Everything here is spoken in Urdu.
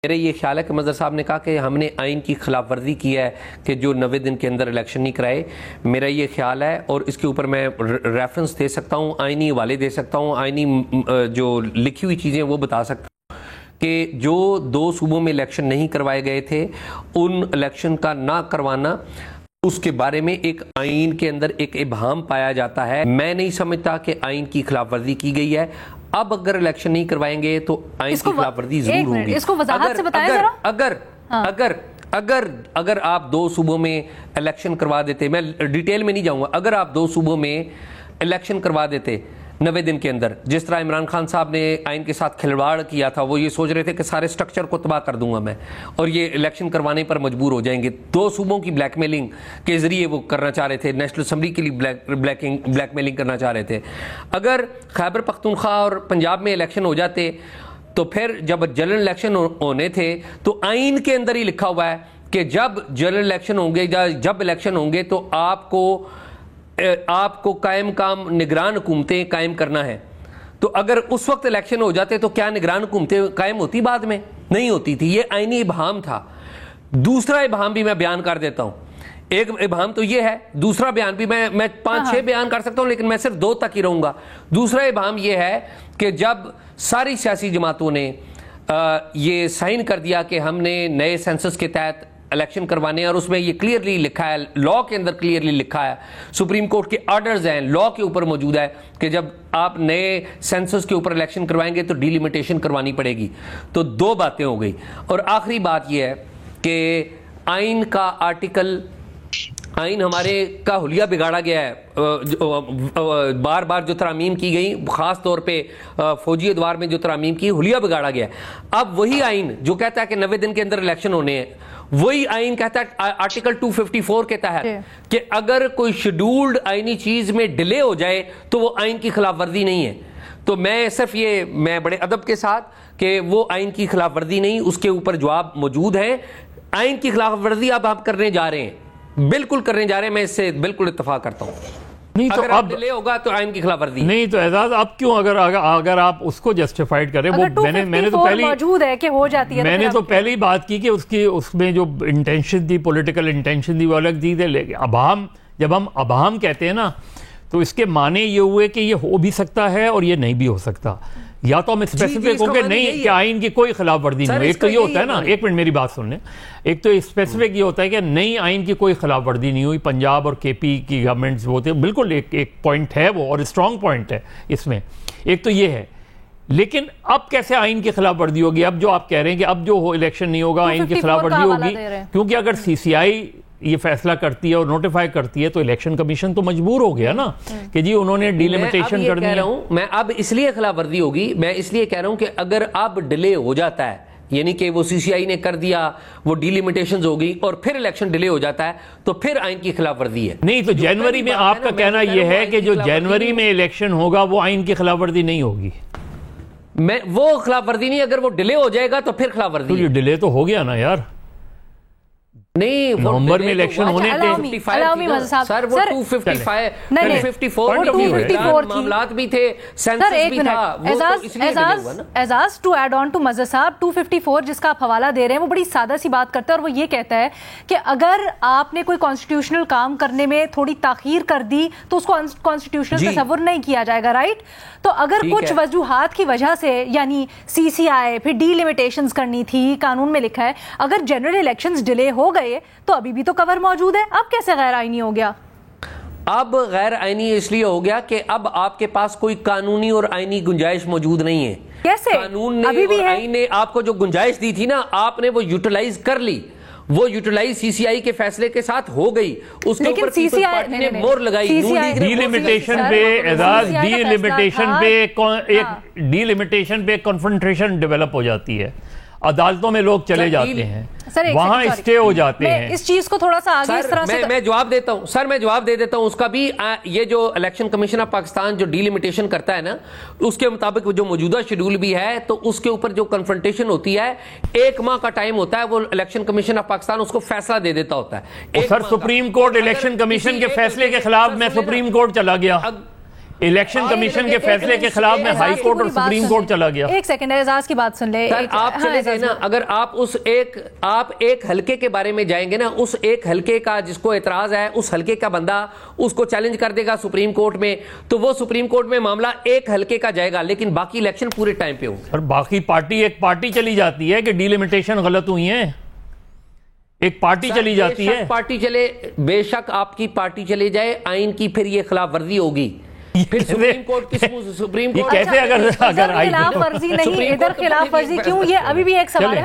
میرا یہ خیال ہے کہ مظہر صاحب نے کہا کہ ہم نے آئین کی خلاف ورزی کی ہے کہ جو 90 دن کے اندر الیکشن نہیں کرائے. میرا یہ خیال ہے اور اس کے اوپر میں ریفرنس دے سکتا ہوں, آئینی حوالے دے سکتا ہوں, آئینی جو لکھی ہوئی چیزیں وہ بتا سکتا ہوں کہ جو 2 صوبوں میں الیکشن نہیں کروائے گئے تھے ان الیکشن کا نہ کروانا اس کے بارے میں ایک آئین کے اندر ایک ابہام پایا جاتا ہے. میں نہیں سمجھتا کہ آئین کی خلاف ورزی کی گئی ہے. اب اگر الیکشن نہیں کروائیں گے تو آئین کی خلاف ورزی ضرور ہوگی. اس کو وضاحت سے بتائیں ذرا. اگر آپ 2 صوبوں میں الیکشن کروا دیتے, میں ڈیٹیل میں نہیں جاؤں گا, اگر آپ 2 صوبوں میں الیکشن کروا دیتے 90 دن کے اندر, جس طرح عمران خان صاحب نے آئین کے ساتھ کھلواڑ کیا تھا, وہ یہ سوچ رہے تھے کہ سارے سٹرکچر کو تباہ کر دوں گا میں اور یہ الیکشن کروانے پر مجبور ہو جائیں گے. 2 صوبوں کی بلیک میلنگ کے ذریعے وہ کرنا چاہ رہے تھے, نیشنل اسمبلی کے لیے بلیک میلنگ کرنا چاہ رہے تھے. اگر خیبر پختونخوا اور پنجاب میں الیکشن ہو جاتے تو پھر جب جنرل الیکشن ہونے تھے تو آئین کے اندر ہی لکھا ہوا ہے کہ جب جنرل الیکشن ہوں گے, جب الیکشن ہوں گے تو آپ کو قائم کام نگران حکومتیں قائم کرنا ہے. تو اگر اس وقت الیکشن ہو جاتے تو کیا نگران حکومتیں قائم ہوتی؟ بعد میں نہیں ہوتی تھی. یہ آئینی ابہام تھا. دوسرا ابہام بھی میں بیان کر دیتا ہوں. ایک ابہام تو یہ ہے, دوسرا بیان بھی میں 5-6 بیان کر سکتا ہوں لیکن میں صرف 2 تک ہی رہوں گا. دوسرا ابہام یہ ہے کہ جب ساری سیاسی جماعتوں نے یہ سائن کر دیا کہ ہم نے نئے سینسس کے تحت الیکشن کروانے ہیں, اور اس میں یہ کلیئرلی لکھا ہے, لا کے اندر کلیئرلی لکھا ہے, سپریم کورٹ کے آرڈرز ہیں, لا کے اوپر موجود ہے کہ جب آپ نئے سینسس کے اوپر الیکشن کروائیں گے تو ڈیلیمیٹیشن کروانی پڑے گی. تو 2 باتیں ہو گئی. اور آخری بات یہ ہے کہ آئین کا آئین ہمارے کا حلیہ بگاڑا گیا ہے. بار بار جو ترامیم کی گئی, خاص طور پہ فوجی ادوار میں جو ترامیم کی, حلیہ بگاڑا گیا ہے. اب وہی آئین جو کہتا ہے کہ 90 دن کے اندر الیکشن ہونے ہیں, وہی آئین کہتا ہے آرٹیکل 254 کے تحت کہ اگر کوئی شیڈولڈ آئینی چیز میں ڈیلے ہو جائے تو وہ آئین کی خلاف ورزی نہیں ہے. تو میں صرف میں بڑے ادب کے ساتھ کہ وہ آئین کی خلاف ورزی نہیں, اس کے اوپر جواب موجود ہیں. آئین کی خلاف ورزی اب آپ کرنے جا رہے ہیں, بالکل کرنے جا رہے ہیں, میں اس سے بالکل اتفاق کرتا ہوں. نہیں تو اب ڈیلے ہوگا تو آئین کی خلاف ورزی نہیں. تو اعزاز اب کیوں اگر آپ اس کو جسٹیفائیڈ کریں, وہ میں نے تو پہلی موجود ہے کہ ہو جاتی ہے, میں نے تو پہلی بات کی کہ اس میں جو انٹینشن تھی, پولیٹیکل انٹینشن تھی, وہ الگ چیز ہے. لیکن ابہام, جب ہم ابہام کہتے ہیں نا تو اس کے معنی یہ ہوئے کہ یہ ہو بھی سکتا ہے اور یہ نہیں بھی ہو سکتا. یا تو ہم اسپیسیفک ہو کہ نہیں کہ آئین کی کوئی خلاف ورزی نہیں ہوئی. ایک تو یہ ہوتا ہے نا, ایک منٹ میری بات سن لیں, ایک تو اسپیسیفک یہ ہوتا ہے کہ نہیں آئین کی کوئی خلاف ورزی نہیں ہوئی. پنجاب اور کے پی کی گورنمنٹس ہوتے ہیں, بالکل ایک پوائنٹ ہے وہ, اور اسٹرانگ پوائنٹ ہے اس میں. ایک تو یہ ہے. لیکن اب کیسے آئین کی خلاف ورزی ہوگی؟ اب جو آپ کہہ رہے ہیں کہ اب جو الیکشن نہیں ہوگا آئین کی خلاف ورزی ہوگی, کیونکہ اگر سی سی آئی یہ فیصلہ کرتی ہے اور نوٹیفائی کرتی ہے تو الیکشن کمیشن تو مجبور ہو گیا نا کہ جی انہوں نے ڈیلیمیٹیشن کر دیا. میں اب اس لیے خلاف ورزی ہوگی, میں اس لیے کہہ رہا ہوں کہ اگر اب ڈیلے ہو جاتا ہے, یعنی کہ وہ سی سی آئی نے کر دیا, وہ ڈیلیمیٹیشنز ہو گئی اور پھر الیکشن ڈیلے ہو جاتا ہے تو پھر آئین کی خلاف ورزی ہے. نہیں تو جنوری میں آپ کا کہنا یہ ہے کہ جو جنوری میں الیکشن ہوگا وہ آئین کی خلاف ورزی نہیں ہوگی. وہ خلاف ورزی نہیں, اگر وہ ڈیلے ہو جائے گا تو پھر خلاف ورزی. تو یہ ڈیلے تو ہو گیا نا یار, نہیں نومبر میں الیکشن ہونے سر وہ 254 معاملات بھی تھے, سینسس بھی تھا. اعزاز ٹو ایڈ آن ٹو مظہر صاحب, 254 جس کا آپ حوالہ دے رہے ہیں وہ بڑی سادہ سی بات کرتا ہے, اور وہ یہ کہتا ہے کہ اگر آپ نے کوئی کانسٹیٹیوشنل کام کرنے میں تھوڑی تاخیر کر دی تو اس کو کانسٹیٹیوشنل تصور نہیں کیا جائے گا, رائٹ؟ تو اگر کچھ وجوہات کی وجہ سے, یعنی سی سی آئی, پھر ڈی لیمیٹیشنز کرنی تھی, قانون میں لکھا ہے اگر جنرل الیکشنز ڈیلے ہو گئے تو ابھی بھی تو کور موجود ہے. اب کیسے غیر آئینی ہو گیا؟ اب غیر آئینی اس لیے ہو گیا کہ اب آپ کے پاس کوئی قانونی اور آئینی گنجائش موجود نہیں ہے. کیسے؟ قانون نے اور آئین نے آپ کو جو گنجائش دی تھی نا, آپ نے وہ یوٹیلائز کر لی. وہ یوٹیلائز سی سی آئی کے فیصلے کے ساتھ ہو گئی, اس کے اوپر پیپلز پارٹی نے مور لگائی. ڈیلیمیٹیشن پہ اعزاز, ڈیلیمیٹیشن پہ کنفرنٹریشن ڈیولپ ہو جاتی ہے, عدالتوں میں لوگ چلے جاتے ہیں, وہاں اسٹے ہو جاتے ہیں. اس چیز کو تھوڑا سا آگے اس طرح سے میں جواب دیتا ہوں سر, میں جواب دے دیتا ہوں اس کا بھی. یہ جو الیکشن کمیشن آف پاکستان جو ڈیلیمیٹیشن کرتا ہے نا, اس کے مطابق جو موجودہ شیڈول بھی ہے تو اس کے اوپر جو کنفرنٹیشن ہوتی ہے 1 ماہ کا ٹائم ہوتا ہے, وہ الیکشن کمیشن آف پاکستان اس کو فیصلہ دے دیتا ہوتا ہے. سر سپریم کورٹ الیکشن کمیشن کے فیصلے کے خلاف میں سپریم کورٹ چلا گیا, الیکشن کمیشن کے فیصلے کے خلاف میں ہائی کورٹ اور سپریم کورٹ چلا گیا. ایک سیکنڈ اعزاز کی بات سن لے. آپ چلے گئے نا, اگر آپ ایک حلقے کے بارے میں جائیں گے نا, اس ایک حلقے کا جس کو اعتراض ہے, اس حلقے کا بندہ اس کو چیلنج کر دے گا سپریم کورٹ میں, تو وہ سپریم کورٹ میں معاملہ ایک حلقے کا جائے گا, لیکن باقی الیکشن پورے ٹائم پہ ہوگا. اور باقی ایک پارٹی چلی جاتی ہے کہ ڈیلیمیٹیشن غلط ہوئی ہیں, ایک پارٹی چلی جاتی ہے. پارٹی چلے, بے شک آپ کی پارٹی چلے جائے, آئین کی پھر یہ خلاف ورزی ہوگی. پھر سپریم کورٹ کیسے اگر خلاف ورزی نہیں, ادھر خلاف ورزی کیوں, یہ ابھی بھی ایک سوال ہے.